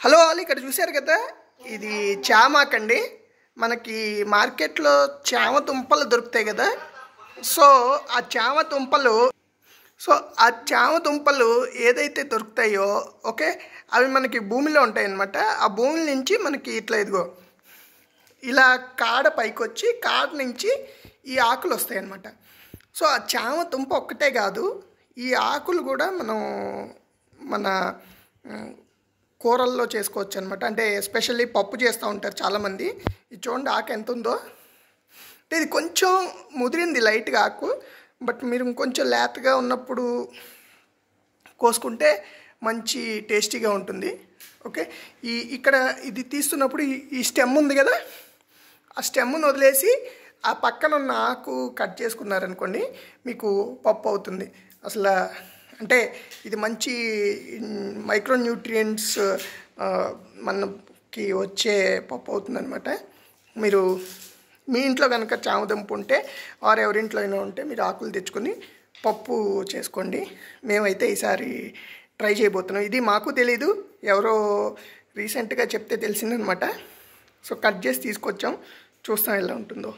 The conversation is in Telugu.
హలో వాళ్ళు ఇక్కడ చూశారు కదా, ఇది చామాకండి. మనకి మార్కెట్లో చామ దుంపలు దొరుకుతాయి కదా. సో ఆ చామ దుంపలు ఏదైతే దొరుకుతాయో ఓకే, అవి మనకి భూమిలో ఉంటాయి అన్నమాట. ఆ భూమి నుంచి మనకి ఇట్లా ఇదిగో ఇలా కాడ పైకి వచ్చి కాడ నుంచి ఈ ఆకులు వస్తాయి అన్నమాట. సో ఆ చామ దుంప ఒక్కటే కాదు, ఈ ఆకులు కూడా మనం మన కూరల్లో చేసుకోవచ్చు అనమాట. అంటే ఎస్పెషల్లీ పప్పు చేస్తూ ఉంటారు చాలామంది. ఇది చూడండి ఆకు ఎంత ఉందో. అంటే ఇది కొంచెం ముదిరింది లైట్గా ఆకు, బట్ మీరు ఇంకొంచెం లేతగా ఉన్నప్పుడు కోసుకుంటే మంచి టేస్టీగా ఉంటుంది. ఓకే, ఇక్కడ ఇది తీస్తున్నప్పుడు ఈ స్టెమ్ ఉంది కదా, ఆ స్టెమ్ను వదిలేసి ఆ పక్కన ఉన్న ఆకు కట్ చేసుకున్నారనుకోండి, మీకు పప్పు అవుతుంది. అసలు అంటే ఇది మంచి మైక్రో న్యూట్రియంట్స్ మనకి వచ్చే పప్పు అవుతుందన్నమాట. మీరు మీ ఇంట్లో కనుక చామదుంప ఉంటే ఆర్ ఎవరింట్లో అయినా ఉంటే మీరు ఆకులు తెచ్చుకొని పప్పు చేసుకోండి. మేమైతే ఈసారి ట్రై చేయబోతున్నాం. ఇది మాకు తెలీదు, ఎవరో రీసెంట్గా చెప్తే తెలిసిందనమాట. సో కట్ చేసి తీసుకొచ్చాం, చూస్తాం ఎలా ఉంటుందో.